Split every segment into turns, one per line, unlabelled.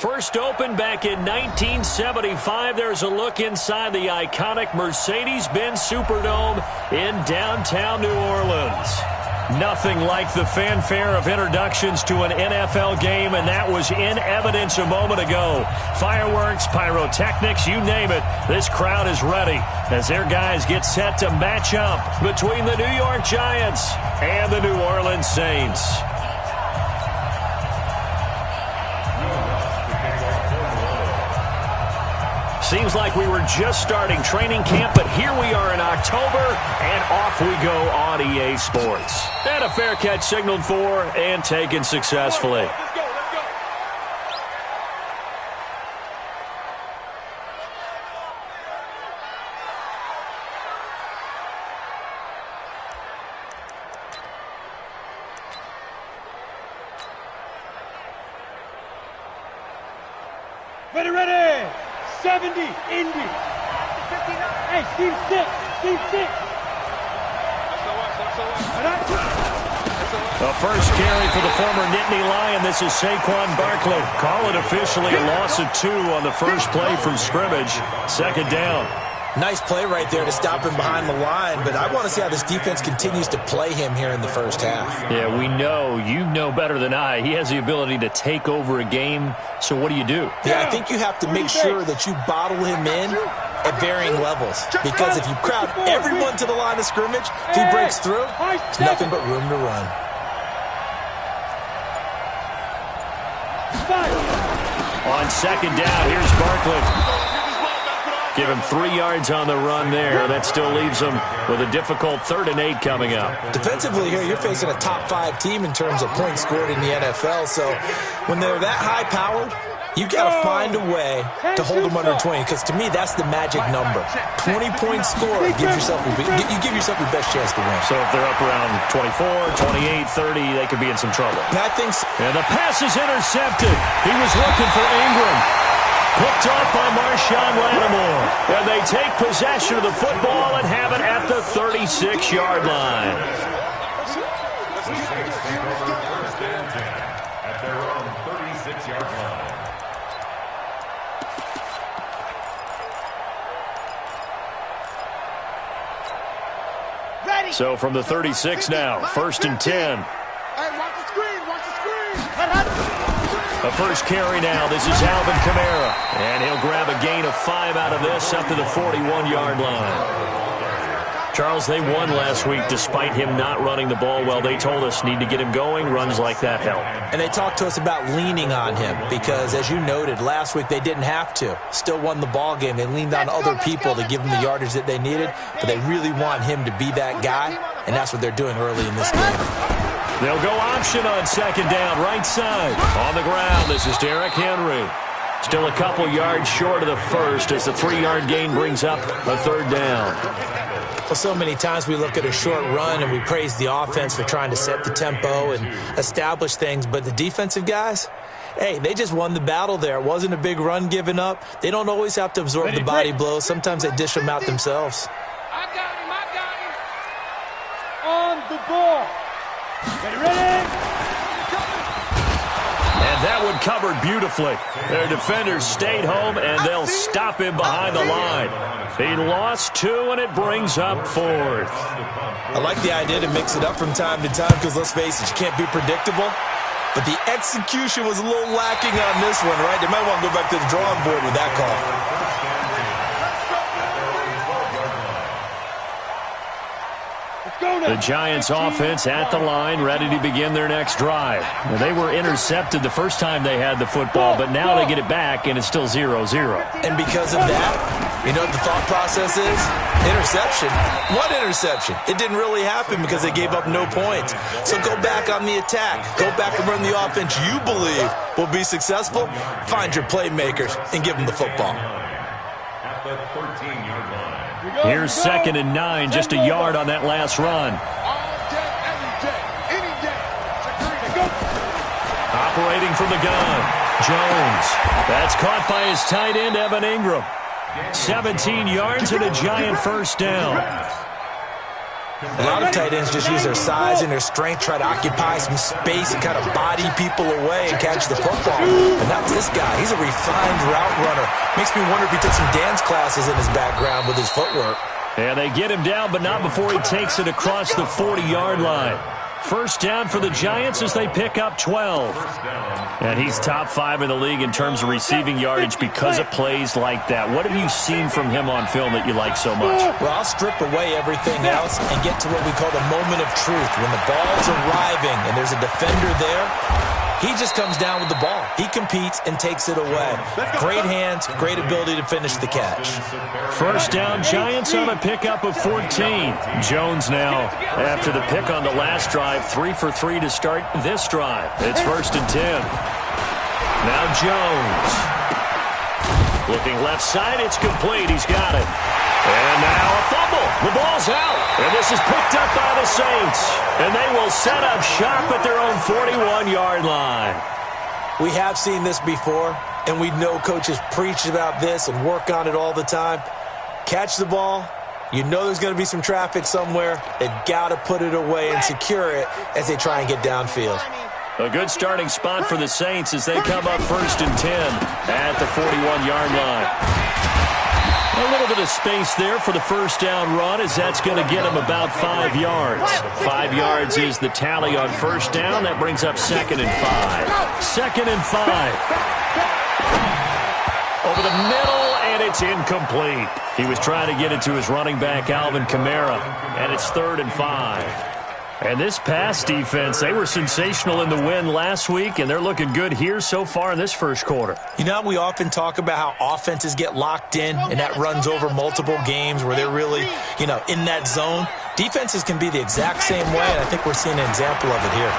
First opened back in 1975. There's a look inside the iconic Mercedes-Benz Superdome in downtown New Orleans. Nothing like the fanfare of introductions to an NFL game, and that was in evidence a moment ago. Fireworks, pyrotechnics, you name it. This crowd is ready as their guys get set to match up between the New York Giants and the New Orleans Saints. Seems like we were just starting training camp, but here we are in October, and off we go on EA Sports. And a fair catch signaled for and taken successfully.
Ready. 70, Indy. Hey, Steve 6.
The first carry for the former Nittany Lion. This is Saquon Barkley. Call it officially a loss of 2 on the first play from scrimmage. Second down.
Nice play right there to stop him behind the line, but I want to see how this defense continues to play him here in the first half.
Yeah, we know. You know better than I. He has the ability to take over a game, so what do you do?
Yeah, I think you have to make sure that you bottle him in at varying levels, because if you crowd everyone to the line of scrimmage, if he breaks through, there's nothing but room to run.
On second down, here's Barkley. Give him 3 yards on the run there. That still leaves him with a difficult 3rd and 8 coming up.
Defensively here, you're facing a top 5 team in terms of points scored in the NFL. So when they're that high-powered, you got to find a way to hold them under 20, because to me, that's the magic number. 20-point score, you give yourself your best chance to win.
So if they're up around 24, 28, 30, they could be in some trouble.
And I think so.
And the pass is intercepted. He was looking for Ingram. Picked off by Marshawn Lattimore. And they take possession of the football and have it at the 36-yard line.
At their own 36-yard line.
Ready.
So from the 36 now, 1st and 10.
Hey, watch the screen.
The first carry now. This is Alvin Kamara. And he'll grab a gain of 5 out of this up to the 41-yard line. Charles, they won last week despite him not running the ball well. They told us need to get him going. Runs like that help.
And they talked to us about leaning on him because, as you noted, last week they didn't have to. Still won the ball game. They leaned on other people to give them the yardage that they needed, but they really want him to be that guy, and that's what they're doing early in this game.
They'll go option on second down, right side. On the ground, this is Derrick Henry. Still a couple yards short of the first as the 3-yard gain brings up a 3rd down.
Well, so many times we look at a short run and we praise the offense for trying to set the tempo and establish things, but the defensive guys, hey, they just won the battle there. It wasn't a big run given up. They don't always have to absorb the body blows. Sometimes they dish them out themselves.
I got him. On the ball. Ready.
And that one covered beautifully. Their defenders stayed home, and they'll stop him behind the line. He lost 2, and it brings up 4th.
I like the idea to mix it up from time to time because, let's face it, you can't be predictable. But the execution was a little lacking on this one, right? They might want to go back to the drawing board with that call.
The Giants offense at the line, ready to begin their next drive. Now, they were intercepted the first time they had the football, but now they get it back, and it's still 0-0.
And because of that, you know what the thought process is? Interception. What interception? It didn't really happen because they gave up no points. So go back on the attack. Go back and run the offense you believe will be successful. Find your playmakers and give them the football.
At the 13-yard line.
Here's 2nd and 9, just a yard on that last run. Operating from the gun, Jones. That's caught by his tight end, Evan Ingram. 17 yards and a Giant first down.
A lot of tight ends just use their size and their strength, try to occupy some space and kind of body people away and catch the football. And not this guy. He's a refined route runner. Makes me wonder if he took some dance classes in his background with his footwork.
And they get him down, but not before he takes it across the 40-yard line. First down for the Giants as they pick up 12. And he's top 5 in the league in terms of receiving yardage because of plays like that. What have you seen from him on film that you like so much?
Well, I'll strip away everything else and get to what we call the moment of truth. When the ball's arriving and there's a defender there, he just comes down with the ball. He competes and takes it away. Great hands, great ability to finish the catch.
First down, Giants on a pickup of 14. Jones now, after the pick on the last drive, 3 for 3 to start this drive. It's 1st and 10. Now Jones. Looking left side, it's complete. He's got it. And now a fumble. The ball's out. And this is picked up by the Saints. And they will set up shop at their own 41-yard line.
We have seen this before, and we know coaches preach about this and work on it all the time. Catch the ball. You know there's going to be some traffic somewhere. They've got to put it away and secure it as they try and get downfield.
A good starting spot for the Saints as they come up 1st and 10 at the 41-yard line. A little bit of space there for the first down run as that's going to get him about 5 yards. 5 yards is the tally on first down. That brings up 2nd and 5. 2nd and 5. Over the middle, and it's incomplete. He was trying to get it to his running back, Alvin Kamara, and it's 3rd and 5. And this pass defense, they were sensational in the win last week, and they're looking good here so far in this first quarter.
You know, we often talk about how offenses get locked in, and that runs over multiple games where they're really, in that zone. Defenses can be the exact same way, and I think we're seeing an example of it here.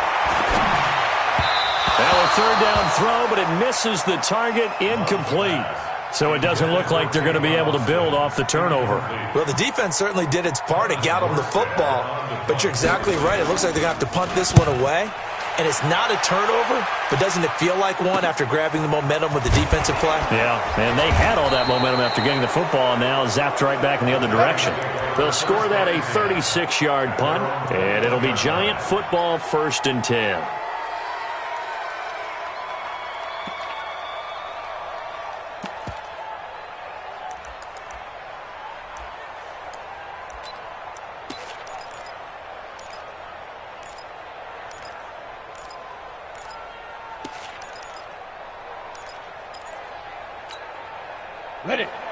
Well, a 3rd down throw, but it misses the target, incomplete. So it doesn't look like they're going to be able to build off the turnover.
Well, the defense certainly did its part. It got them the football. But you're exactly right. It looks like they're going to have to punt this one away. And it's not a turnover, but doesn't it feel like one after grabbing the momentum with the defensive play?
Yeah, and they had all that momentum after getting the football, and now zapped right back in the other direction. They'll score that a 36-yard punt, and it'll be Giant football 1st and 10.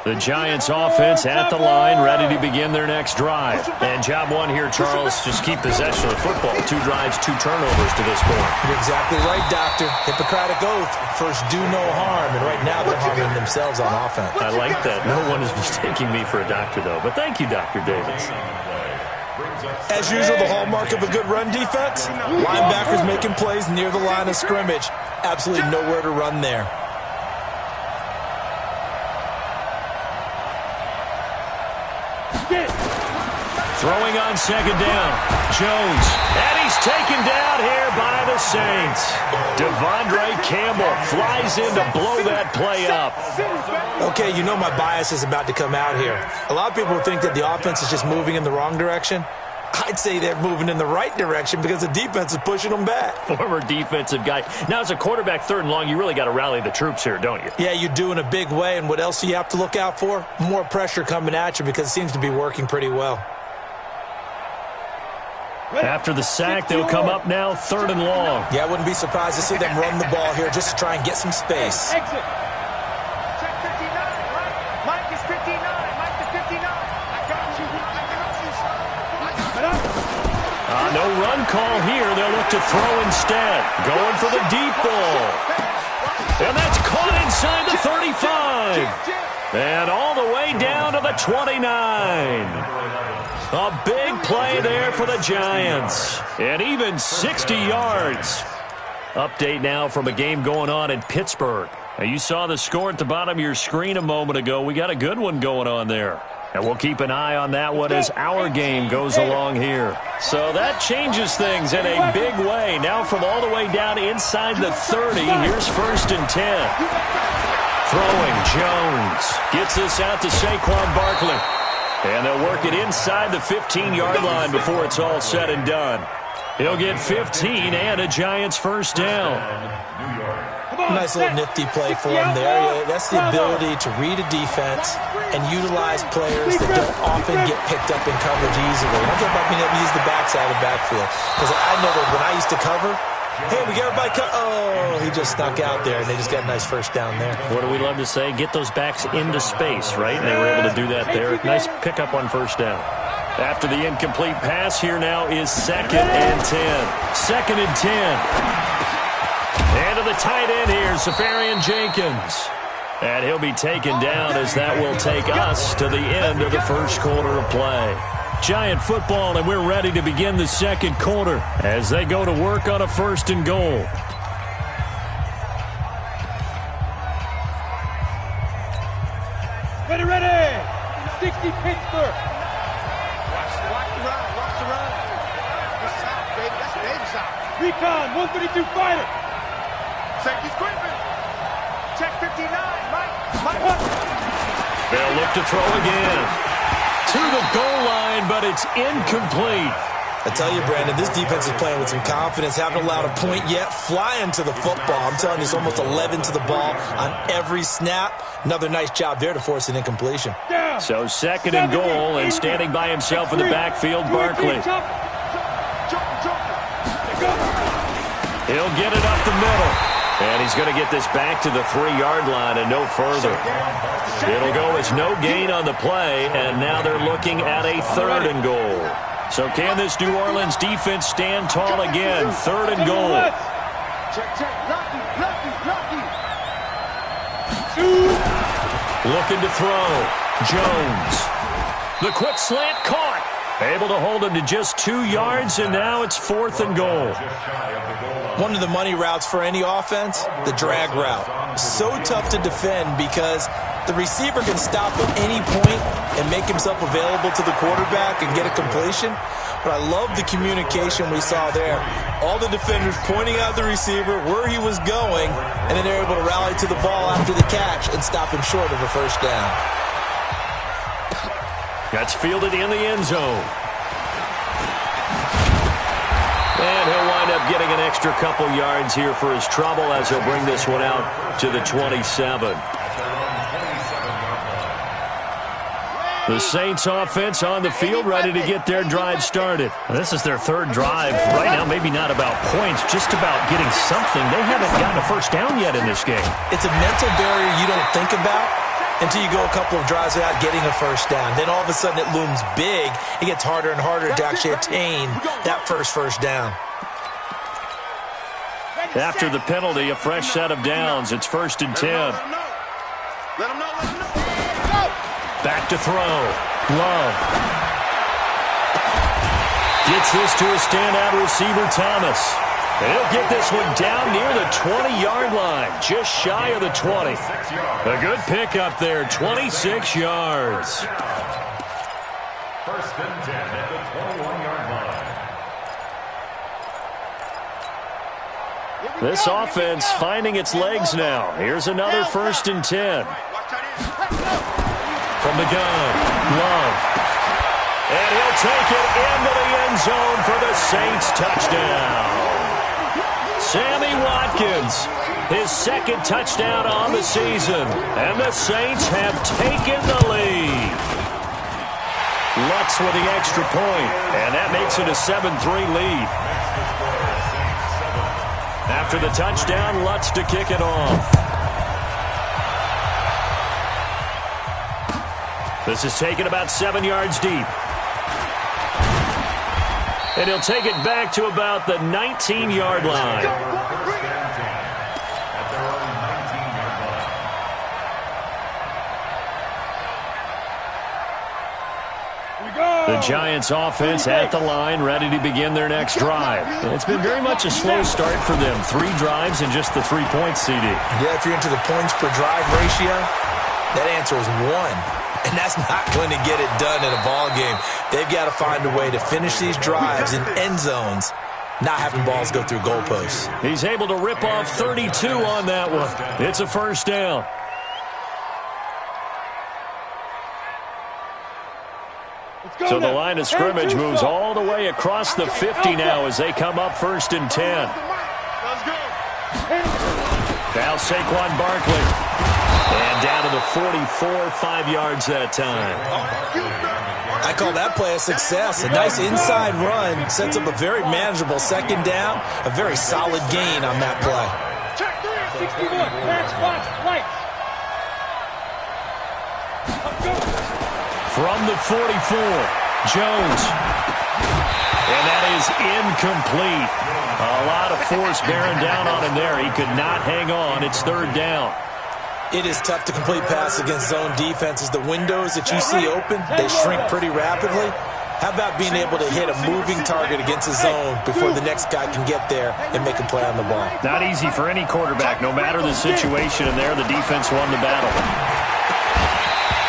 The Giants offense at the line, ready to begin their next drive. And job one here, Charles, just keep possession of the football. 2 drives, 2 turnovers to this point.
You're exactly right, Doctor. Hippocratic oath. First, do no harm. And right now, they're harming themselves on offense.
I like that. No one is mistaking me for a doctor, though. But thank you, Dr. Davis.
As usual, the hallmark of a good run defense, linebackers making plays near the line of scrimmage. Absolutely nowhere to run there.
Throwing on 2nd down. Jones. And he's taken down here by the Saints. Devondre Campbell flies in to blow that play up.
Okay, you know my bias is about to come out here. A lot of people think that the offense is just moving in the wrong direction. I'd say they're moving in the right direction because the defense is pushing them back.
Former defensive guy. Now, as a quarterback 3rd and long, you really got to rally the troops here, don't you?
Yeah, you do in a big way. And what else do you have to look out for? More pressure coming at you because it seems to be working pretty well.
After the sack, they'll come up now 3rd and long.
Yeah, I wouldn't be surprised to see them run the ball here just to try and get some space.
Exit. Check 59, right? Mike is 59. Mike is 59. I got you.
No run call here. They'll look to throw instead. Going for the deep ball. And that's caught inside the 35. And all the way down to the 29. A big play there for the Giants. And even 60 yards. Update now from a game going on in Pittsburgh. Now, you saw the score at the bottom of your screen a moment ago. We got a good one going on there. And we'll keep an eye on that one as our game goes along here. So that changes things in a big way. Now from all the way down inside the 30, here's 1st and 10. Throwing, Jones. Gets this out to Saquon Barkley. And they'll work it inside the 15-yard line before it's all said and done. He'll get 15 and a Giants first down.
Nice little nifty play for him there. That's the ability to read a defense and utilize players that don't often get picked up in coverage easily. I'm talking about being able to use the backside of the backfield. Because I never, when I used to cover, hey, we got everybody oh, he just snuck out there, and they just got a nice first down there.
What do we love to say? Get those backs into space, right? And they were able to do that there. Nice pickup on first down. After the incomplete pass, here now is 2nd and 10. 2nd and 10. And to the tight end here, Safarian Jenkins. And he'll be taken down as that will take us to the end of the first quarter of play. Giant football, and we're ready to begin the second quarter as they go to work on a 1st and goal.
Ready. 60 Pittsburgh. Watch the run. This side, baby. That's Davis out. Recon, 132 fighter. Safety's creeping. Check 59. Mike.
They'll look to throw again. To the goal line, but it's incomplete.
I tell you, Brandon, this defense is playing with some confidence. Haven't allowed a point yet. Flying to the football. I'm telling you, it's almost 11 to the ball on every snap. Another nice job there to force an incompletion.
So 2nd and goal, and standing by himself in the backfield, Barkley. He'll get it up the middle. And he's going to get this back to the 3-yard line and no further. It'll go as no gain on the play, and now they're looking at a 3rd and goal. So can this New Orleans defense stand tall again? 3rd and goal. Looking to throw. Jones. The quick slant caught. Able to hold him to just 2 yards, and now it's 4th and goal.
One of the money routes for any offense, the drag route. So tough to defend because the receiver can stop at any point and make himself available to the quarterback and get a completion. But I love the communication we saw there. All the defenders pointing out the receiver, where he was going, and then they're able to rally to the ball after the catch and stop him short of a first down.
That's fielded in the end zone. And he'll wind up getting an extra couple yards here for his trouble as he'll bring this one out to the 27. The Saints offense on the field, ready to get their drive started. This is their 3rd drive. Right now, maybe not about points, just about getting something. They haven't gotten a first down yet in this game.
It's a mental barrier you don't think about until you go a couple of drives without getting a first down. Then all of a sudden it looms big. It gets harder and harder to actually attain that first down.
After the penalty, a fresh set of downs. It's 1st and 10.
Let him know.
Back to throw. Love. Gets this to a standout receiver, Thomas. He'll get this one down near the 20-yard line, just shy of the 20. A good pickup there, 26 yards.
1st and 10 at the 21-yard line.
This offense finding its legs now. Here's another 1st and 10. From the gun, Love. And he'll take it into the end zone for the Saints touchdown. Sammy Watkins, his 2nd touchdown on the season. And the Saints have taken the lead. Lutz with the extra point, and that makes it a 7-3 lead. After the touchdown, Lutz to kick it off. This is taken about 7 yards deep. And he'll take it back to about the 19-yard line. The Giants offense at the line, ready to begin their next drive. It's been very much a slow start for them. 3 drives and just the 3 points, CD.
Yeah, if you're into the points per drive ratio, that answer is 1. And that's not going to get it done in a ball game. They've got to find a way to finish these drives in end zones, not having balls go through goalposts.
He's able to rip off 32 on that one. It's a first down. So the line of scrimmage moves all the way across the 50 now as they come up 1st and 10.
Let's go.
Now Saquon Barkley. And down to the 44, 5 yards that time.
I call that play a success. A nice inside run sets up a very manageable 2nd down. A very solid gain on that play.
Check 3. 61. Match, watch, lights.
From the 44, Jones. And that is incomplete. A lot of force bearing down on him there. He could not hang on. It's 3rd down.
It is tough to complete pass against zone defenses. The windows that you see open, they shrink pretty rapidly. How about being able to hit a moving target against a zone before the next guy can get there and make a play on the ball?
Not easy for any quarterback. No matter the situation in there, the defense won the battle.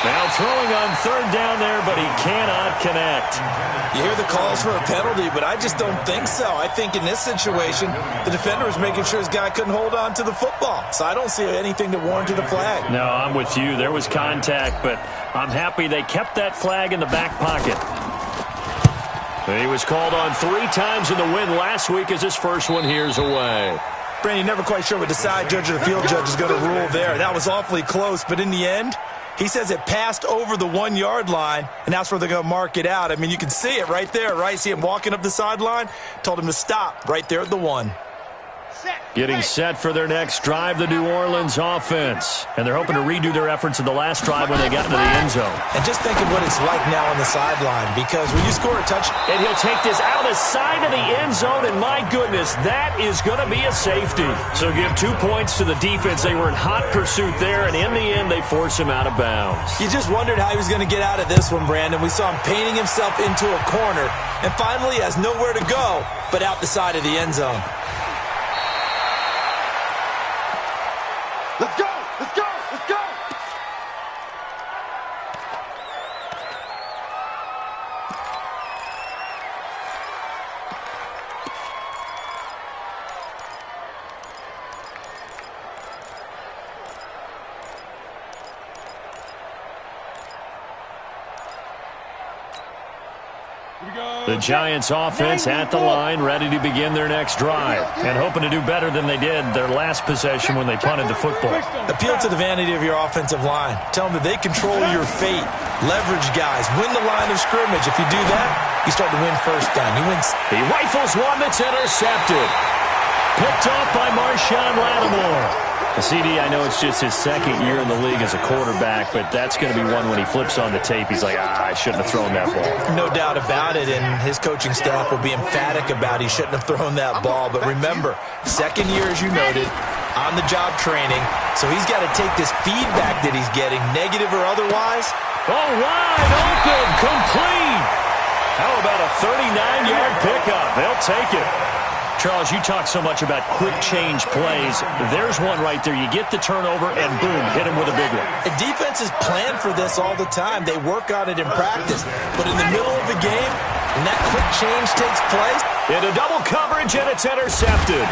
Now throwing on 3rd down there, but he cannot connect.
You hear the calls for a penalty, but I just don't think so. I think in this situation, the defender was making sure his guy couldn't hold on to the football. So I don't see anything that warranted a flag.
No, I'm with you. There was contact, but I'm happy they kept that flag in the back pocket. He was called on 3 times in the win last week as his first one here's away.
Brandon, never quite sure what the side judge or the field judge is going to rule there. That was awfully close, but in the end, he says it passed over the 1-yard line, and that's where they're going to mark it out. I mean, you can see it right there, right? See him walking up the sideline? Told him to stop right there at the 1.
Getting set for their next drive, the New Orleans offense. And they're hoping to redo their efforts in the last drive when they got into the end zone.
And just think of what it's like now on the sideline, because when you score a touchdown.
And he'll take this out of the side of the end zone, and my goodness, that is going to be a safety. So give 2 points to the defense. They were in hot pursuit there, and in the end, they force him out of bounds.
You just wondered how he was going to get out of this one, Brandon. We saw him painting himself into a corner, and finally has nowhere to go but out the side of the end zone.
Let's go! Let's go! Let's go!
The Giants offense at the line, ready to begin their next drive, and hoping to do better than they did their last possession when they punted the football.
Appeal to the vanity of your offensive line. Tell them that they control your fate. Leverage guys. Win the line of scrimmage. If you do that, you start to win 1st down. You win.
He rifles one that's intercepted. Picked off by Marshawn Lattimore. CD, I know it's just his 2nd year in the league as a quarterback, but that's going to be one when he flips on the tape. He's like, I shouldn't have thrown that ball.
No doubt about it, and his coaching staff will be emphatic about he shouldn't have thrown that ball. But remember, 2nd year, as you noted, on-the-job training, so he's got to take this feedback that he's getting, negative or otherwise.
Oh, wide open, complete. How about a 39-yard pickup? They'll take it. Charles, you talk so much about quick change plays. There's one right there. You get the turnover, and boom, hit him with a big one.
The defenses plan for this all the time. They work on it in practice. But in the middle of the game, when that quick change takes place.
Into double coverage, and it's intercepted.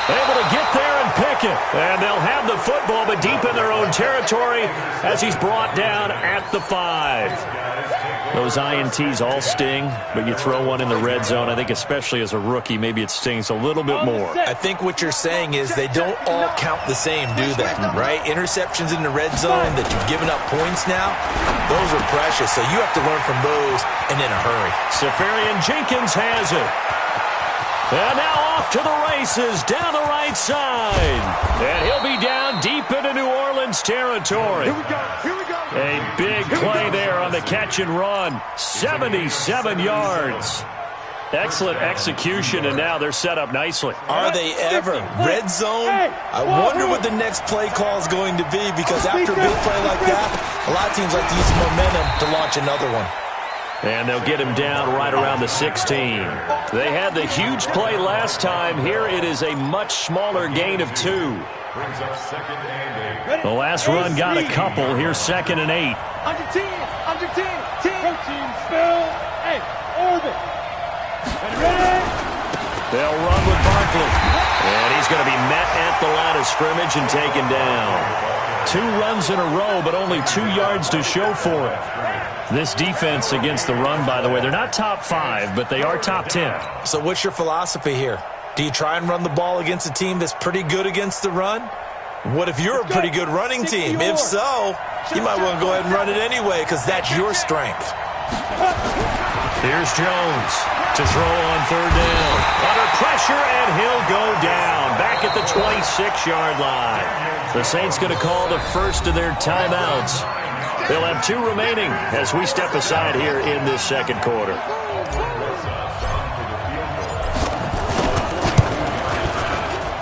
Able to get there and pick it. And they'll have the football, but deep in their own territory as he's brought down at the 5. Those INTs all sting, but you throw one in the red zone. I think especially as a rookie, maybe it stings a little bit more.
I think what you're saying is they don't all count the same, do they? Right? Interceptions in the red zone that you've given up points now, those are precious. So you have to learn from those and in a hurry.
Safarian Jenkins has it. And now off to the races down the right side. And he'll be down deep into New Orleans territory.
Here we go. Here we go.
A big play there on the catch and run. 77 yards. Excellent execution, and now they're set up nicely.
Are they ever? Red zone? I wonder what the next play call is going to be, because after a big play like that, a lot of teams like to use momentum to launch another one.
And they'll get him down right around the 16. They had the huge play last time. Here it is a much smaller gain of 2. The last run got a couple. Here's 2nd and 8.
Under 10. Under 10. 10. Protein spell. Hey, orbit. Ready?
They'll run with Barkley. And he's going to be met at the line of scrimmage and taken down. 2 runs in a row, but only 2 yards to show for it. This defense against the run, by the way, they're not top 5, but they are top 10.
So what's your philosophy here? Do you try and run the ball against a team that's pretty good against the run? What if you're a pretty good running team? If so, you might want to go ahead and run it anyway because that's your strength.
Here's Jones to throw on 3rd down. Under pressure, and he'll go down. Back at the 26-yard line. The Saints going to call the first of their timeouts. They'll have 2 remaining as we step aside here in this second quarter.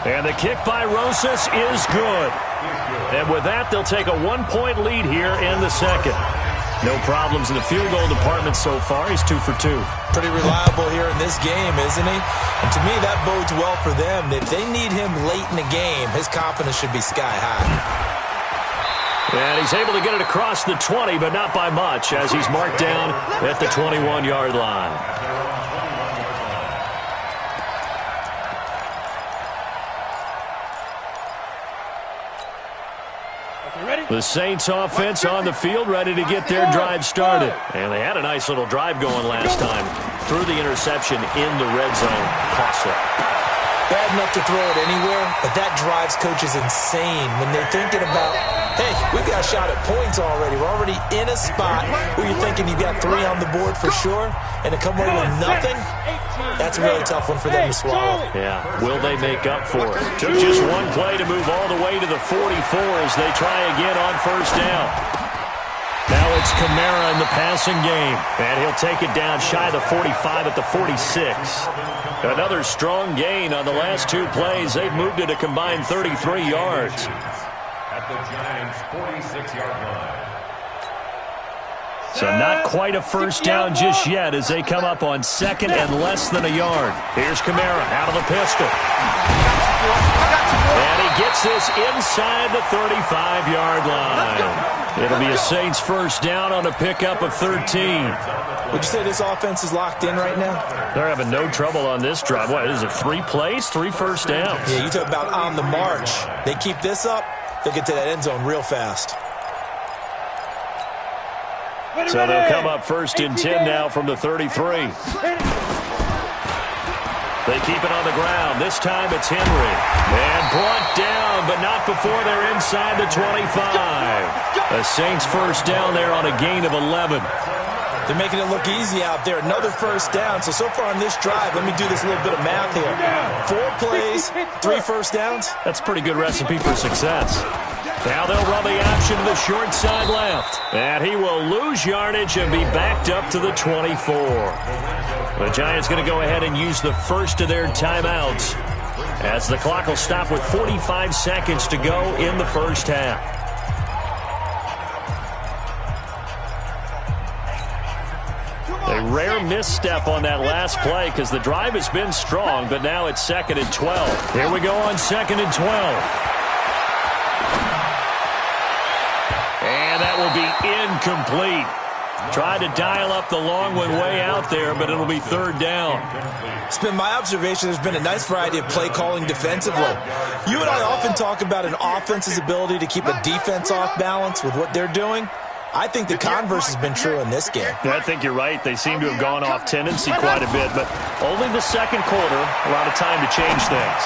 And the kick by Rosas is good. And with that, they'll take a 1-point lead here in the second. No problems in the field goal department so far. He's 2 for 2.
Pretty reliable here in this game, isn't he? And to me, that bodes well for them. If they need him late in the game, his confidence should be sky high.
And he's able to get it across the 20, but not by much, as he's marked down at the 21-yard line. The Saints offense on the field, ready to get their drive started. And they had a nice little drive going last time. Threw the interception in the red zone. Costly.
Bad enough to throw it anywhere, but that drives coaches insane when they're thinking about, hey, we've got a shot at points already. We're already in a spot where you're thinking you got 3 on the board for sure, and to come away with nothing, that's a really tough one for them to swallow.
Yeah, will they make up for it? Took just 1 play to move all the way to the 44 as they try again on 1st down. Now it's Kamara in the passing game, and he'll take it down shy of the 45 at the 46. Another strong gain on the last 2 plays. They've moved it a combined 33 yards.
At the Giants' 46-yard line.
So not quite a first down just yet as they come up on 2nd and less than a yard. Here's Kamara out of the pistol. And he gets this inside the 35-yard line. It'll be a Saints first down on a pickup of 13.
Would you say this offense is locked in right now?
They're having no trouble on this drive. What, is it 3 plays, 3 first downs?
Yeah, you talk about on the march. They keep this up, they'll get to that end zone real fast.
So they'll come up 1st and 10 now from the 33. They keep it on the ground. This time it's Henry. And brought down, but not before they're inside the 25. The Saints first down there on a gain of 11.
They're making it look easy out there. Another first down. So far on this drive, let me do this little bit of math here. 4 plays, 3 first downs.
That's a pretty good recipe for success. Now they'll run the option to the short side left. And he will lose yardage and be backed up to the 24. The Giants going to go ahead and use the first of their timeouts as the clock will stop with 45 seconds to go in the first half. A rare misstep on that last play because the drive has been strong, but now it's 2nd and 12. Here we go on 2nd and 12. And that will be incomplete. Tried to dial up the long one way out there, but it'll be 3rd down.
It's been my observation there's been a nice variety of play calling defensively. You and I often talk about an offense's ability to keep a defense off balance with what they're doing. I think the converse has been true in this game.
Yeah, I think you're right. They seem to have gone off tendency quite a bit, but only the second quarter, a lot of time to change things.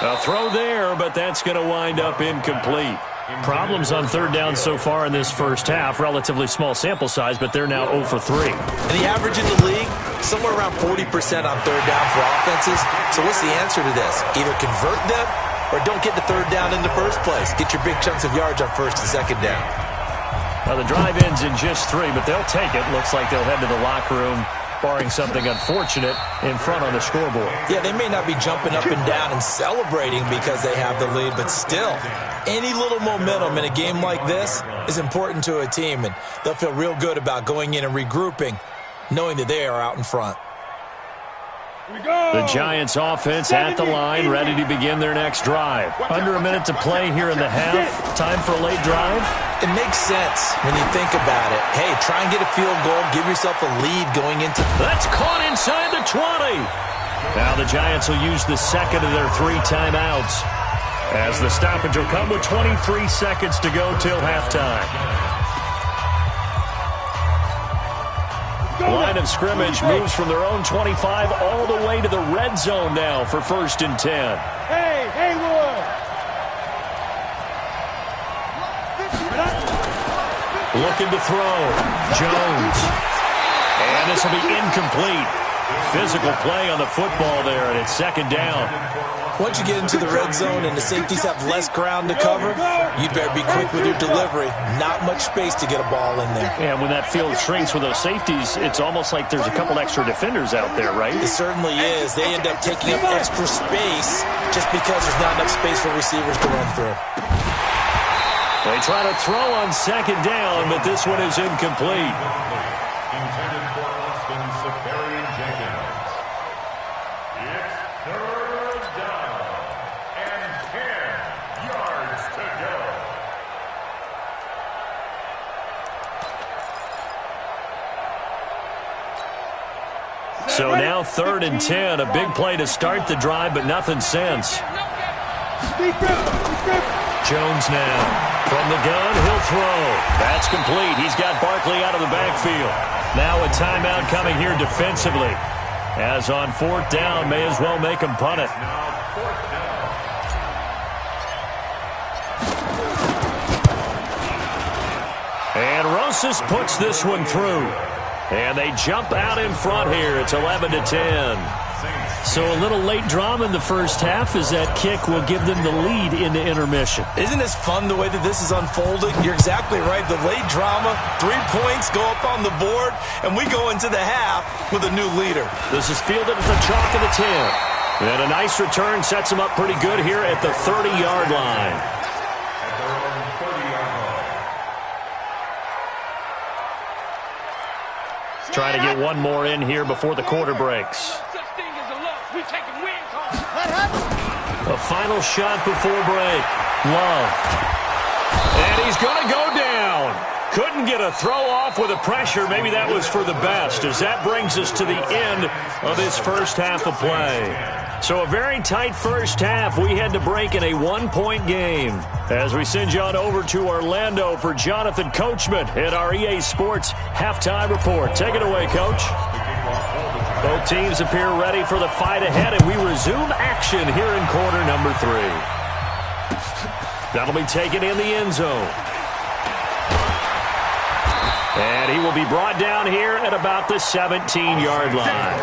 A throw there, but that's going to wind up incomplete. Problems on 3rd down so far in this first half. Relatively small sample size, but they're now 0 for 3.
And the average in the league, somewhere around 40% on 3rd down for offenses. So what's the answer to this? Either convert them or don't get the 3rd down in the first place. Get your big chunks of yards on 1st and 2nd down.
Well, the drive ends in just 3, but they'll take it. Looks like they'll head to the locker room, barring something unfortunate, in front on the scoreboard.
Yeah, they may not be jumping up and down and celebrating because they have the lead, but still, any little momentum in a game like this is important to a team, and they'll feel real good about going in and regrouping, knowing that they are out in front.
The Giants offense at the line, ready to begin their next drive. Under a minute to play here in the half. Time for a late drive.
It makes sense when you think about it. Hey, try and get a field goal. Give yourself a lead going into...
That's caught inside the 20. Now the Giants will use the second of their 3 timeouts. As the stoppage will come with 23 seconds to go till halftime. Line of scrimmage moves from their own 25 all the way to the red zone now for 1st and 10.
Hey, Haywood!
Looking to throw. Jones. And this will be incomplete. Physical play on the football there, and it's 2nd down.
Once you get into the red zone and the safeties have less ground to cover, you'd better be quick with your delivery. Not much space to get a ball in there.
And when that field shrinks with those safeties, it's almost like there's a couple extra defenders out there, right?
It certainly is. They end up taking up extra space just because there's not enough space for receivers to run through.
They try to throw on 2nd down, but this one is incomplete.
Intended for Austin Safarian-Jenkins. It's 3rd down and 10 yards to go.
So now 3rd and 10, a big play to start the drive, but nothing since. Jones now. From the gun, he'll throw. That's complete. He's got Barkley out of the backfield. Now a timeout coming here defensively. As on 4th down, may as well make him punt it. And Rosas puts this one through. And they jump out in front here. It's 11-10. So a little late drama in the first half as that kick will give them the lead into intermission.
Isn't this fun the way that this is unfolding? You're exactly right. The late drama, 3 points go up on the board, and we go into the half with a new leader.
This is fielded at the chalk of the 10. And a nice return sets them up pretty good here at the 30-yard line. Trying to get one more in here before the quarter breaks. A final shot before break. Love. And he's going to go down. Couldn't get a throw off with the pressure. Maybe that was for the best, as that brings us to the end of this first half of play. So a very tight first half. We had to break in a 1-point game. As we send you on over to Orlando for Jonathan Coachman at our EA Sports Halftime Report. Take it away, Coach. Both teams appear ready for the fight ahead, and we resume action here in quarter number 3. That'll be taken in the end zone. And he will be brought down here at about the 17-yard line.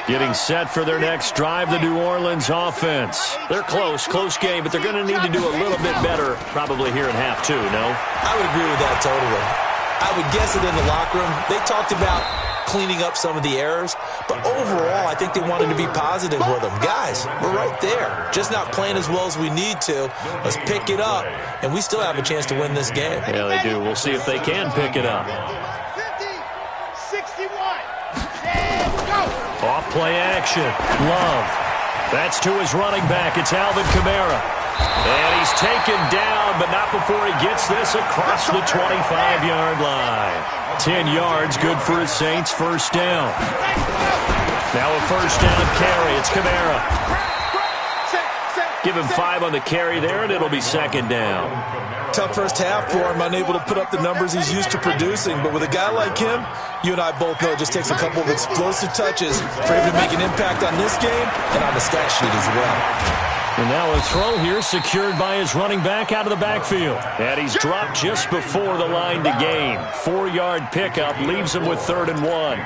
Getting set for their next drive, the New Orleans offense. They're close game, but they're going to need to do a little bit better probably here in half 2, no?
I would agree with that totally. I would guess it in the locker room. They talked about cleaning up some of the errors, but overall, I think they wanted to be positive with them. Guys, we're right there. Just not playing as well as we need to. Let's pick it up, and we still have a chance to win this game.
Yeah, they do. We'll see if they can pick it up.
50, 61, and go!
Off play action. Love. That's to his running back. It's Alvin Kamara. And he's taken down, but not before he gets this across the 25-yard line. 10 yards, good for his Saints. First down. Now a first down carry. It's Kamara. Give him 5 on the carry there, and it'll be 2nd down.
Tough first half for him, unable to put up the numbers he's used to producing. But with a guy like him, you and I both know it just takes a couple of explosive touches for him to make an impact on this game and on the stat sheet as well.
And now a throw here secured by his running back out of the backfield. And he's dropped just before the line to gain. 4-yard pickup leaves him with 3rd and 1.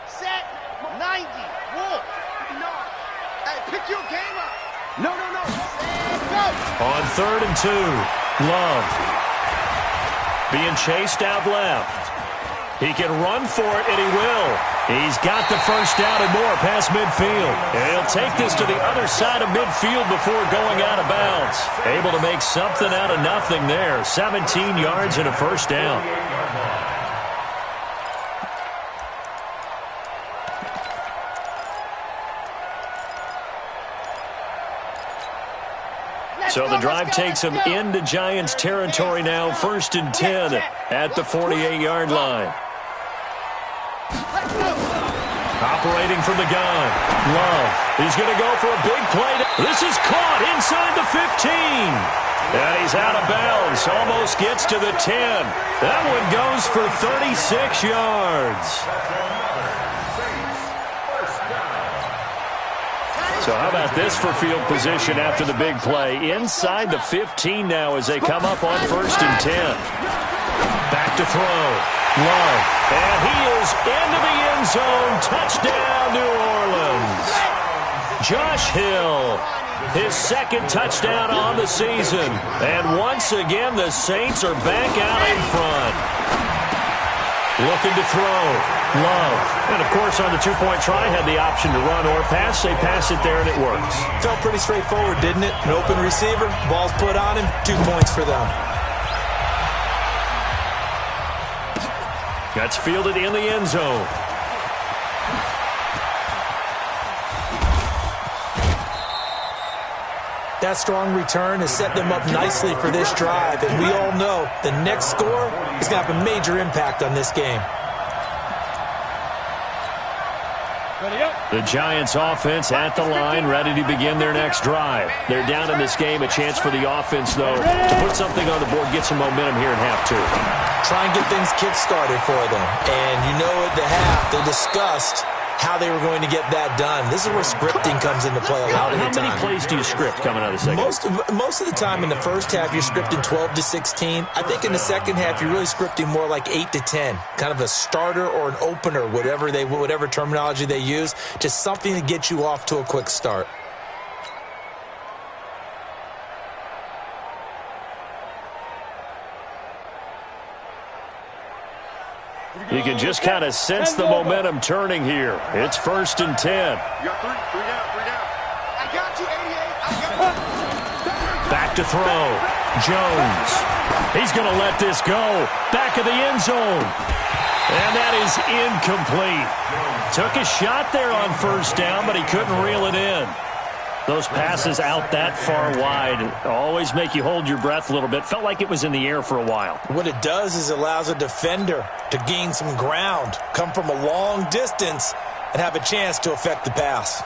Set, 90, Wolf. Hey, pick your game up. No. Go.
On 3rd and 2, Love. Being chased out left. He can run for it, and he will. He's got the first down and more past midfield. And he'll take this to the other side of midfield before going out of bounds. Able to make something out of nothing there. 17 yards and a first down. So the drive takes him into Giants territory now, 1st and 10 at the 48-yard line. Operating from the gun, Love. He's going to go for a big play. This is caught inside the 15. And he's out of bounds. Almost gets to the 10. That one goes for 36 yards. So how about this for field position after the big play? Inside the 15 now as they come up on 1st and 10. Back to throw. Love. And he is into the end zone. Touchdown, New Orleans. Josh Hill, his 2nd touchdown on the season. And once again, the Saints are back out in front. Looking to throw. Love. And, of course, on the 2-point try, had the option to run or pass. They pass it there, and it works.
Felt pretty straightforward, didn't it? An open receiver, ball's put on him, 2 points for them.
That's fielded in the end zone.
That strong return has set them up nicely for this drive, and we all know the next score is going to have a major impact on this game.
The Giants offense at the line, ready to begin their next drive. They're down in this game. A chance for the offense, though, to put something on the board, get some momentum here in half 2.
Try and get things kick-started for them. And you know at the half, they discussed how they were going to get that done. This is where scripting comes into play a lot of the time.
How many plays do you script coming out of the second?
Most of the time in the first half, you're scripting 12 to 16. I think in the second half, you're really scripting more like 8 to 10. Kind of a starter or an opener, whatever terminology they use. Just something to get you off to a quick start.
You can just kind of sense the momentum turning here. It's 1st and 10.
You got 3 down. I got you, 88. I got you.
Back to throw. Jones. He's going to let this go. Back of the end zone. And that is incomplete. Took a shot there on 1st down, but he couldn't reel it in. Those passes out that far wide always make you hold your breath a little bit. Felt like it was in the air for a while.
What it does is it allows a defender to gain some ground, come from a long distance, and have a chance to affect the pass.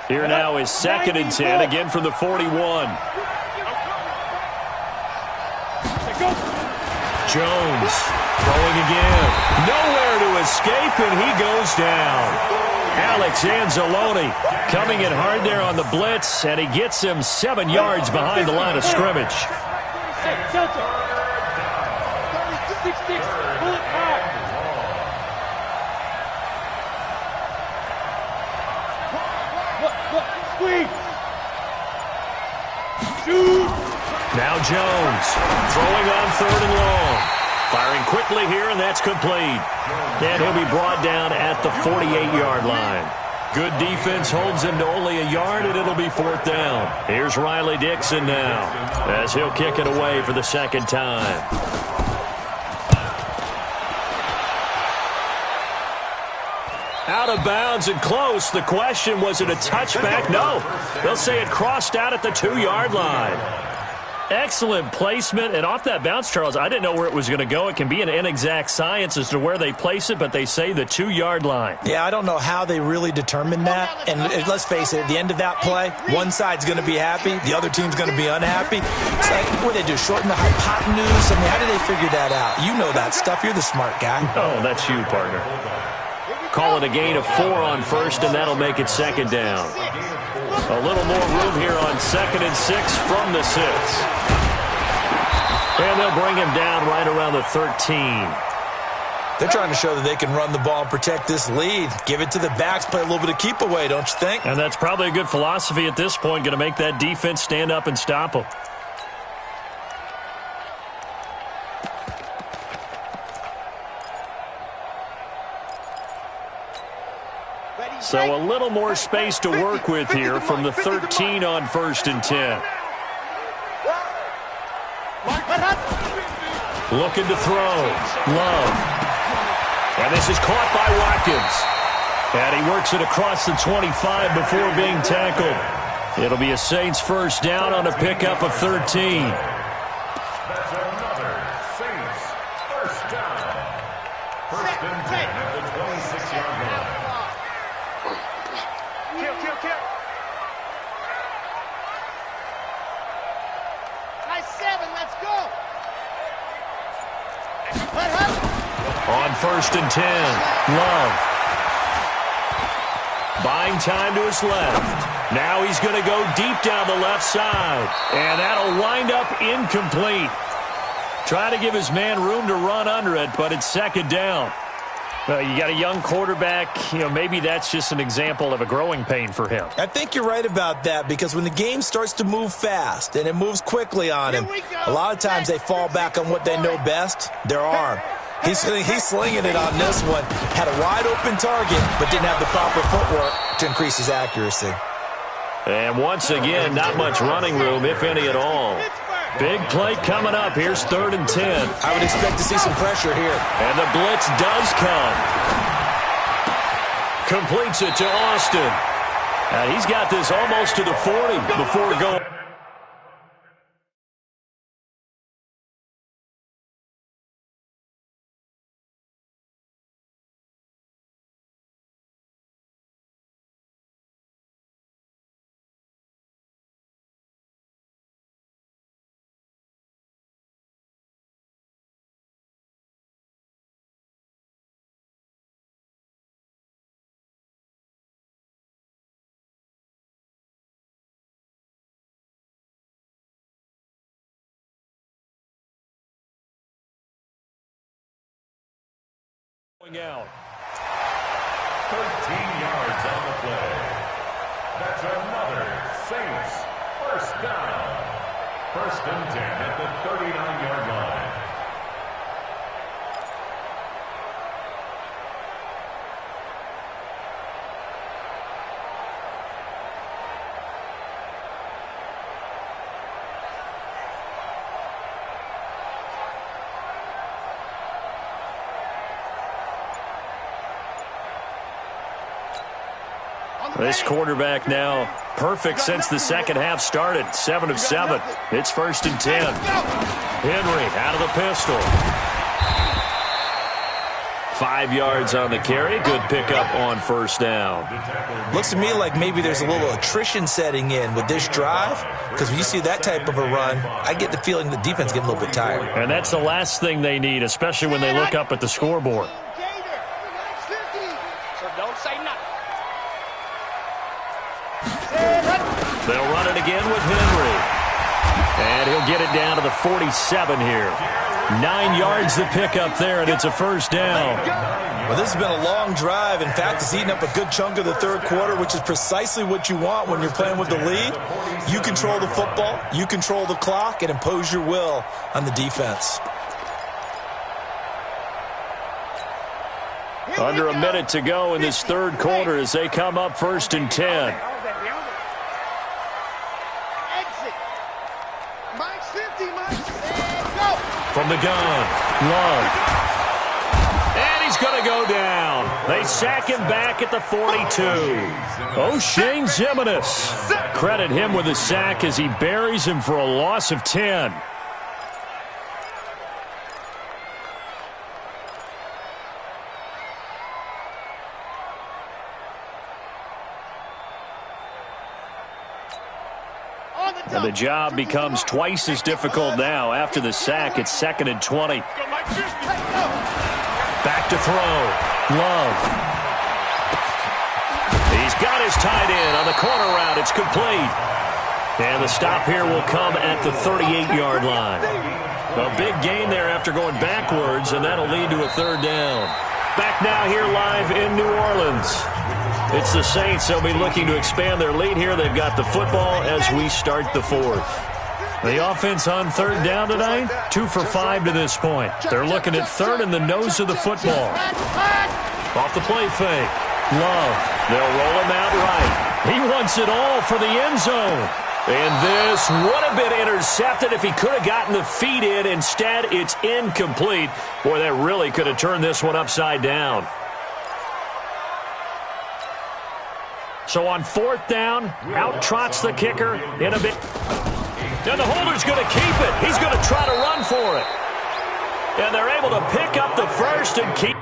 Here now is 2nd and 10, again from the 41. Jones throwing again. Nowhere to escape, and he goes down. Alex Anzalone coming in hard there on the blitz, and he gets him 7 yards behind the line of scrimmage. Now Jones throwing on 3rd and long. Firing quickly here, and that's complete. And he'll be brought down at the 48-yard line. Good defense holds him to only a yard, and it'll be 4th down. Here's Riley Dixon now as he'll kick it away for the 2nd time. Out of bounds and close. The question, was it a touchback? No. They'll say it crossed out at the 2-yard line. Excellent placement, and off that bounce, Charles, I didn't know where it was going to go. It can be an inexact science as to where they place it, but they say the 2-yard line.
Yeah, I don't know how they really determined that. And let's face it, at the end of that play, one side's going to be happy, the other team's going to be unhappy. It's like, what do they do, shorten the hypotenuse? I mean, how do they figure that out? You know that stuff. You're the smart guy.
Oh, that's you, partner. Call it a gain of 4 on 1st, and that'll make it 2nd down. A little more room here on 2nd and 6 from the 6. And they'll bring him down right around the 13.
They're trying to show that they can run the ball and protect this lead. Give it to the backs, play a little bit of keep away, don't you think?
And that's probably a good philosophy at this point, going to make that defense stand up and stop them. So a little more space to work with here from the 13 on 1st and 10. Looking to throw. Love. And this is caught by Watkins. And he works it across the 25 before being tackled. It'll be a Saints first down on a pickup of 13.
That's another Saints first down. First and 10 at the 26-yard line.
Kill. Nice 7, let's go.
On first and 10, Love. Buying time to his left. Now he's going to go deep down the left side. And that'll wind up incomplete. Trying to give his man room to run under it, but it's second down. Well, you got a young quarterback. Maybe that's just an example of a growing pain for him.
I think you're right about that, because when the game starts to move fast and it moves quickly on him, a lot of times they fall back on what they know best, their arm. He's slinging it on this one. Had a wide-open target, but didn't have the proper footwork to increase his accuracy.
And once again, not much running room, if any at all. Big play coming up. Here's third and 10.
I would expect to see some pressure here.
And the blitz does come. Completes it to Austin. And he's got this almost to the 40 before going. Out.
13 yards on the play. That's another Saints first down. First and 10 at the 39-yard line.
This quarterback now perfect since the second half started. 7 of 7. It's first and 10. Henry out of the pistol. 5 yards on the carry. Good pickup on first down.
Looks to me like maybe there's a little attrition setting in with this drive, because when you see that type of a run, I get the feeling the defense getting a little bit tired.
And that's the last thing they need, especially when they look up at the scoreboard. They'll run it again with Henry. And he'll get it down to the 47 here. 9 yards to pick up there, and it's a first down.
Well, this has been a long drive. In fact, it's eaten up a good chunk of the third quarter, which is precisely what you want when you're playing with the lead. You control the football, you control the clock, and impose your will on the defense.
Under a minute to go in this third quarter as they come up first and 10. From the gun, Love. And he's going to go down. They sack him back at the 42. O'Shane Zimenez. Credit him with a sack as he buries him for a loss of 10. And the job becomes twice as difficult now. After the sack, it's second and 20. Back to throw. Love. He's got his tight end on the corner route. It's complete. And the stop here will come at the 38-yard line. A big gain there after going backwards, and that'll lead to a third down. Back now here live in New Orleans. It's the Saints. They'll be looking to expand their lead here. They've got the football as we start the fourth. The offense on third down tonight, 2 for 5 to this point. They're looking at third in the nose of the football. Off the play fake. Love. They'll roll him out right. He wants it all for the end zone. And this would have been intercepted if he could have gotten the feet in. Instead, it's incomplete. Boy, that really could have turned this one upside down. So on 4th down, out trots the kicker in a bit. And the holder's going to keep it. He's going to try to run for it. And they're able to pick up the first and keep.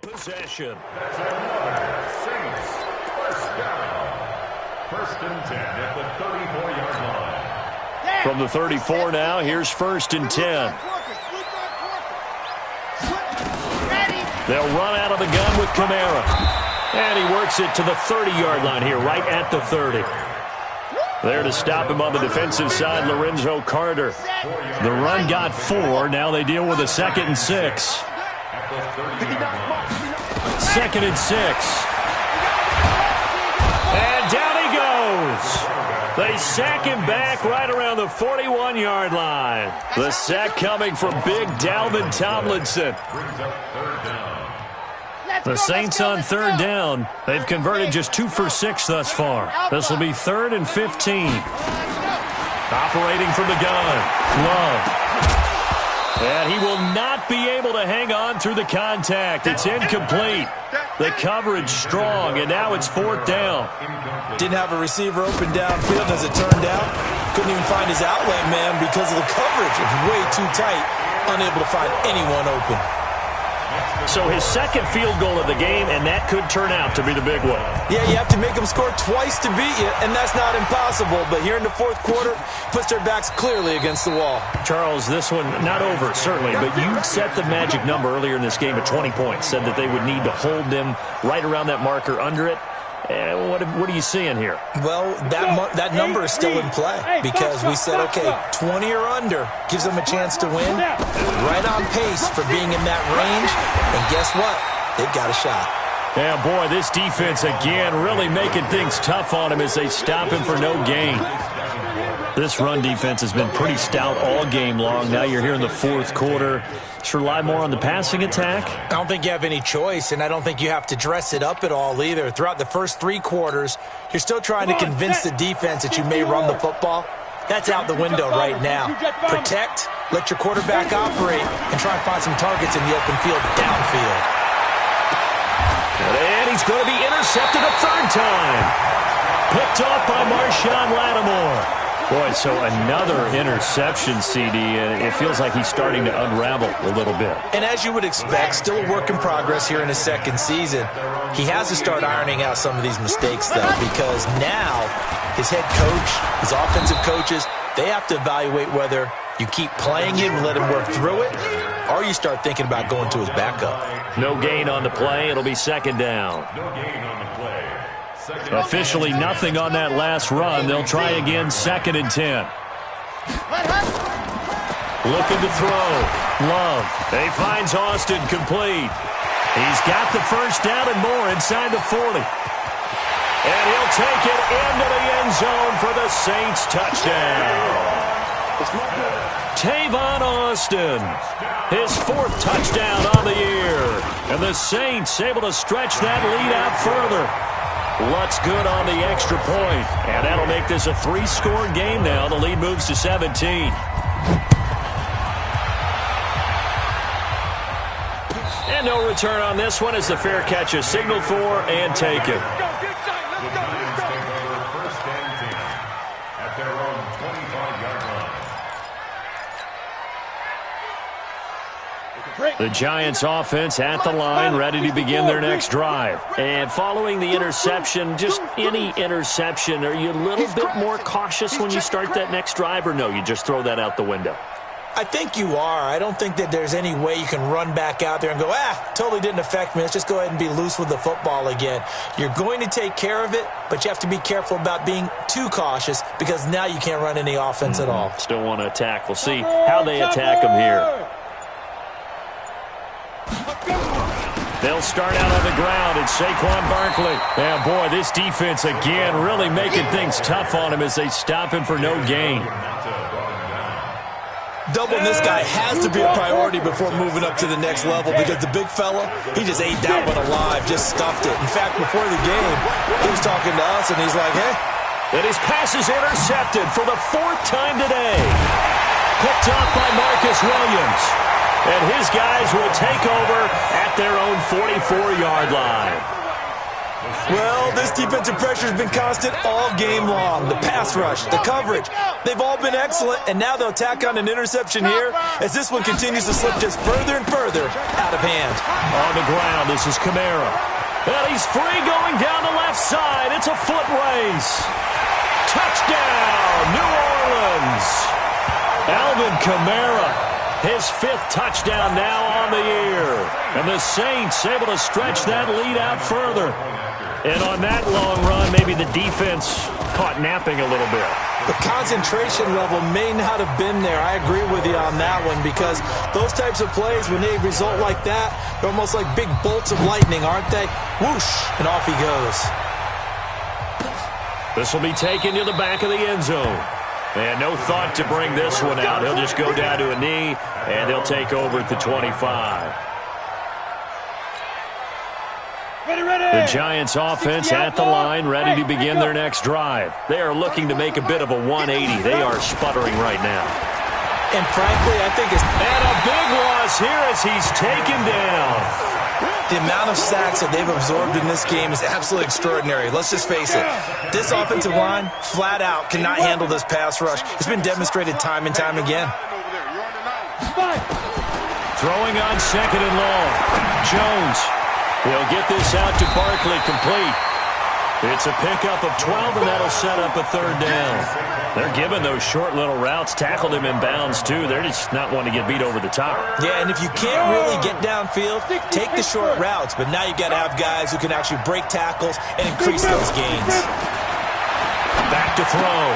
Possession.
That's another Saints first down. 1st and 10 at the 34-yard line.
From the 34 now, here's 1st and 10. They'll run out of the gun with Kamara. And he works it to the 30-yard line here, right at the 30. There to stop him on the defensive side, Lorenzo Carter. The run got 4. Now they deal with a 2nd and 6. 2nd and 6. And down he goes. They sack him back right around the 41-yard line. The sack coming from big Dalvin Tomlinson. The Saints on 3rd down. They've converted just 2 for 6 thus far. This will be 3rd and 15. Operating from the gun. Love. And he will not be able to hang on through the contact. It's incomplete. The coverage strong, and now it's 4th down.
Didn't have a receiver open downfield as it turned out. Couldn't even find his outlet man because of the coverage. It was way too tight. Unable to find anyone open.
So his 2nd field goal of the game, and that could turn out to be the big one.
Yeah, you have to make them score twice to beat you, and that's not impossible. But here in the 4th quarter, puts their backs clearly against the wall.
Charles, this one not over, certainly, but you set the magic number earlier in this game at 20 points. Said that they would need to hold them right around that marker under it. What are you seeing here?
Well, that number is still in play because we said, okay, 20 or under gives them a chance to win. Right on pace for being in that range. And guess what? They've got a shot.
Yeah, boy, this defense again really making things tough on him as they stop him for no gain. This run defense has been pretty stout all game long. Now you're here in the 4th quarter. Just rely more on the passing attack?
I don't think you have any choice, and I don't think you have to dress it up at all either. Throughout the first 3 quarters, you're still trying to convince the defense that you may run the football. That's out the window right now. Protect, let your quarterback operate, and try and find some targets in the open field downfield.
And he's going to be intercepted a 3rd time. Picked off by Marshawn Lattimore. Boy, so another interception, CD, and it feels like he's starting to unravel a little bit.
And as you would expect, still a work in progress here in his 2nd season. He has to start ironing out some of these mistakes, though, because now his head coach, his offensive coaches, they have to evaluate whether you keep playing him and let him work through it, or you start thinking about going to his backup.
No gain on the play. It'll be 2nd down.
No gain on the play.
Officially nothing on that last run. They'll try again, 2nd and 10. Looking to throw. Love. He finds Austin complete. He's got the 1st down and more inside the 40. And he'll take it into the end zone for the Saints touchdown. Tavon Austin, his 4th touchdown on the year. And the Saints able to stretch that lead out further. Lutz good on the extra point. And that'll make this a 3-score game now. The lead moves to 17. And no return on this one as the fair catch is signaled for and taken. The Giants offense at the line, ready to begin their next drive. And following the interception, just any interception, are you a little bit more cautious when you start that next drive, or no, you just throw that out the window?
I think you are. I don't think that there's any way you can run back out there and go, totally didn't affect me. Let's just go ahead and be loose with the football again. You're going to take care of it, but you have to be careful about being too cautious because now you can't run any offense at all.
Still want to attack. We'll see how they attack him here. They'll start out on the ground. It's Saquon Barkley. Yeah, boy, this defense again really making things tough on him as they stop him for no gain.
Doubling this guy has to be a priority before moving up to the next level because the big fella, he just ate that one alive, just stuffed it. In fact, before the game, he was talking to us, and he's like, hey.
And his pass is intercepted for the 4th time today. Picked off by Marcus Williams. And his guys will take over at their own 44-yard line.
Well, this defensive pressure has been constant all game long. The pass rush, the coverage, they've all been excellent, and now they'll tack on an interception here as this one continues to slip just further and further out of hand.
On the ground, this is Kamara. And he's free going down the left side. It's a foot race. Touchdown, New Orleans. Alvin Kamara. His 5th touchdown now on the year. And the Saints able to stretch that lead out further. And on that long run, maybe the defense caught napping a little bit.
The concentration level may not have been there. I agree with you on that one because those types of plays, when they result like that, they're almost like big bolts of lightning, aren't they? Whoosh, and off he goes.
This will be taken to the back of the end zone. And no thought to bring this one out. He'll just go down to a knee, and they'll take over at the 25. The Giants offense at the line, ready to begin their next drive. They are looking to make a bit of a 180. They are sputtering right now.
And frankly, I think it's...
And a big loss here as he's taken down.
The amount of sacks that they've absorbed in this game is absolutely extraordinary. Let's just face it. This offensive line, flat out, cannot handle this pass rush. It's been demonstrated time and time again.
Throwing on 2nd and long. Jones. He'll get this out to Barkley, complete. It's a pickup of 12, and that'll set up a 3rd down. They're giving those short little routes. Tackled him in bounds, too. They're just not wanting to get beat over the top.
Yeah, and if you can't really get downfield, take the short routes. But now you've got to have guys who can actually break tackles and increase those gains.
Back to throw.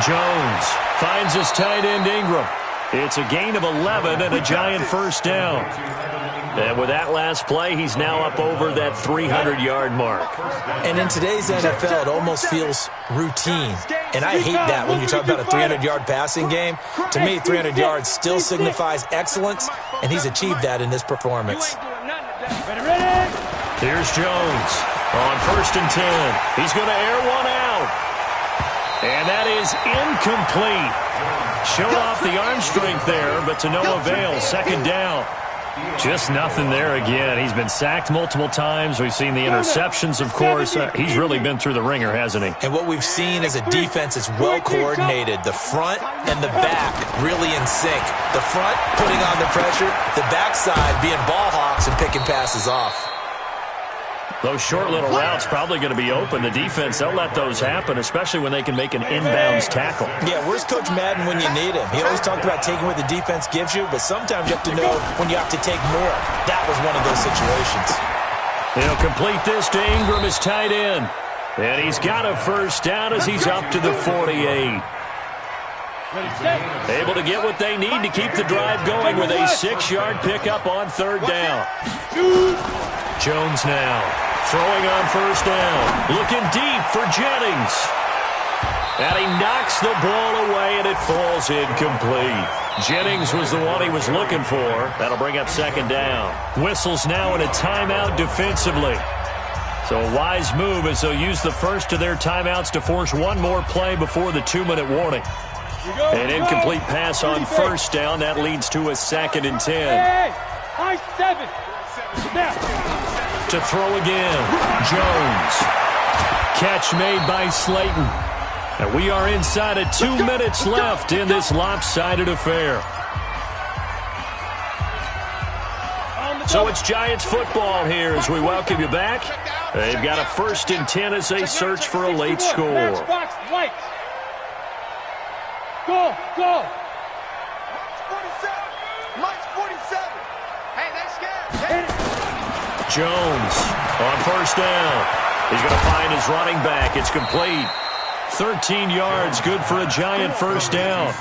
Jones finds his tight end Ingram. It's a gain of 11 and a giant 1st down. And with that last play, he's now up over that 300-yard mark.
And in today's NFL, it almost feels routine. And I hate that when you talk about a 300-yard passing game. To me, 300 yards still signifies excellence, and he's achieved that in this performance.
Here's Jones on 1st and 10. He's going to air one out. And that is incomplete. Showed off the arm strength there, but to no avail. 2nd down. Just nothing there again. He's been sacked multiple times. We've seen the interceptions, of course. He's really been through the ringer, hasn't he?
And what we've seen is a defense that's well coordinated. The front and the back really in sync. The front putting on the pressure, the backside being ball hawks and picking passes off.
Those short little routes probably going to be open. The defense, they'll let those happen, especially when they can make an inbounds tackle.
Yeah, where's Coach Madden when you need him? He always talked about taking what the defense gives you, but sometimes you have to know when you have to take more. That was one of those situations.
He'll complete this to Ingram, his tight end. And he's got a 1st down as he's up to the 48. Able to get what they need to keep the drive going with a 6-yard pickup on 3rd down. Jones now throwing on 1st down. Looking deep for Jennings. And he knocks the ball away, and it falls incomplete. Jennings was the one he was looking for. That'll bring up 2nd down. Whistles now in a timeout defensively. So a wise move as they'll use the first of their timeouts to force one more play before the 2-minute warning. An incomplete pass on 1st down. That leads to a 2nd and 10.
High 7.
To throw again. Jones. Catch made by Slayton. And we are inside of 2 minutes left in this lopsided affair. So it's Giants football here as we welcome you back. They've got a 1st and 10 as they search for a late score.
Go, go.
Jones on first down. He's going to find his running back. It's complete. 13 yards, good for a Giant first down.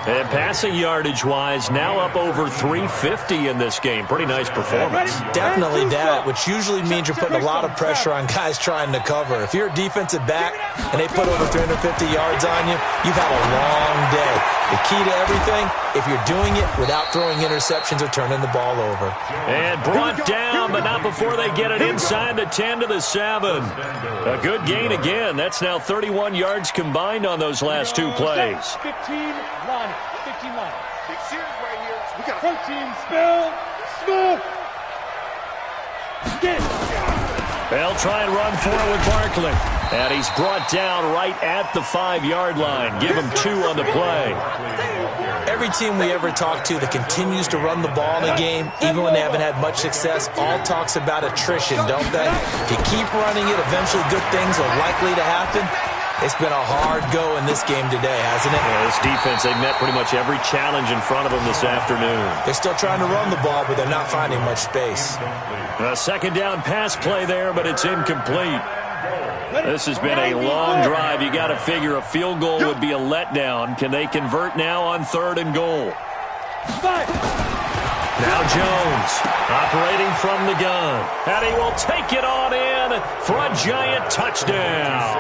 And passing yardage-wise, now up over 350 in this game. Pretty nice performance.
Definitely that, which usually means you're putting a lot of pressure on guys trying to cover. If you're a defensive back and they put over 350 yards on you, you've had a long day. The key to everything, if you're doing it without throwing interceptions or turning the ball over.
And brought down, but not before they get it inside the 10 to the 7. A good gain again. That's now 31 yards combined on those last two plays.
15 line. 15 line.
Big series right here. We got
13 spill. Smooth. Get.
They'll try and run for it with Barkley. And he's brought down right at the 5-yard line. Give him 2 on the play.
Every team we ever talk to that continues to run the ball in a game, even when they haven't had much success, all talks about attrition, don't they? If you keep running it, eventually good things are likely to happen. It's been a hard go in this game today, hasn't it?
Yeah, this defense, they've met pretty much every challenge in front of them this afternoon.
They're still trying to run the ball, but they're not finding much space.
A second down pass play there, but it's incomplete. This has been a long drive. You got to figure a field goal would be a letdown. Can they convert now on 3rd and goal? Now Jones operating from the gun. And he will take it on in for a Giant touchdown.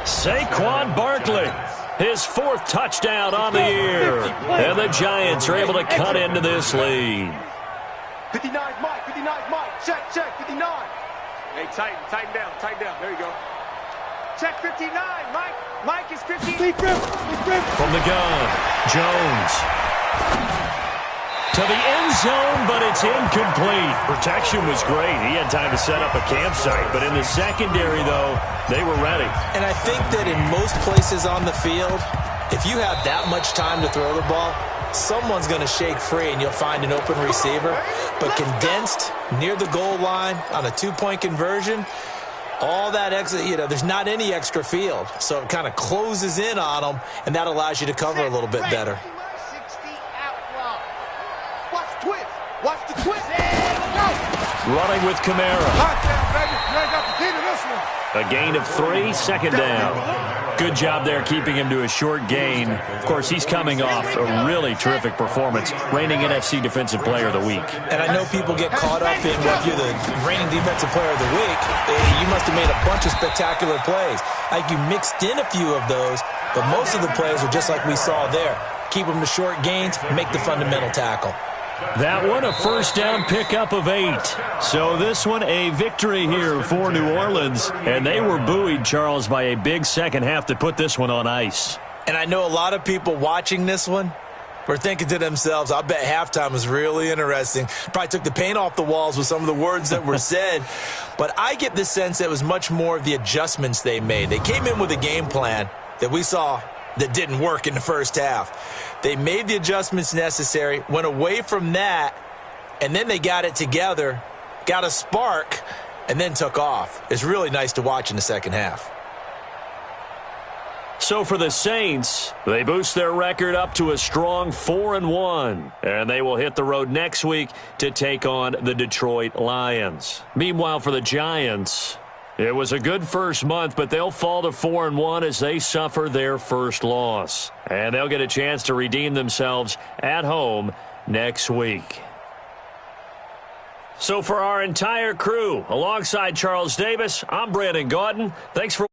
Saquon Barkley, his 4th touchdown on the year. And the Giants are able to cut into this lead.
59 Mike. 59 Mike. Check. 59. Hey, tighten down. There you go. Check 59, Mike. Mike is 15.
From the gun, Jones. To the end zone, but it's incomplete. Protection was great. He had time to set up a campsite, but in the secondary, though, they were ready.
And I think that in most places on the field, if you have that much time to throw the ball, someone's going to shake free and you'll find an open receiver. But condensed near the goal line on a 2-point conversion, all that extra, there's not any extra field. So it kind of closes in on them, and that allows you to cover a little bit better.
Watch the twist.
Running with Kamara.
Hot down, baby. You ain't got the key to this one.
A gain of 3, second down. Good job there keeping him to a short gain. Of course, he's coming off a really terrific performance, reigning NFC Defensive Player of the Week.
And I know people get caught up in what you're the reigning Defensive Player of the Week. You must have made a bunch of spectacular plays. Like you mixed in a few of those, but most of the plays are just like we saw there. Keep them to short gains, make the fundamental tackle.
That one, a first down pickup of 8. So this one, a victory here for New Orleans. And they were buoyed, Charles, by a big second half to put this one on ice.
And I know a lot of people watching this one were thinking to themselves, I bet halftime was really interesting. Probably took the paint off the walls with some of the words that were said. But I get the sense that it was much more of the adjustments they made. They came in with a game plan that we saw that didn't work in the first half. They made the adjustments necessary, went away from that, and then they got it together, got a spark, and then took off. It's really nice to watch in the second half.
So for the Saints, they boost their record up to a strong 4-1, and they will hit the road next week to take on the Detroit Lions. Meanwhile, for the Giants, it was a good first month, but they'll fall to 4-1 as they suffer their first loss. And they'll get a chance to redeem themselves at home next week. So for our entire crew, alongside Charles Davis, I'm Brandon Gaudin. Thanks for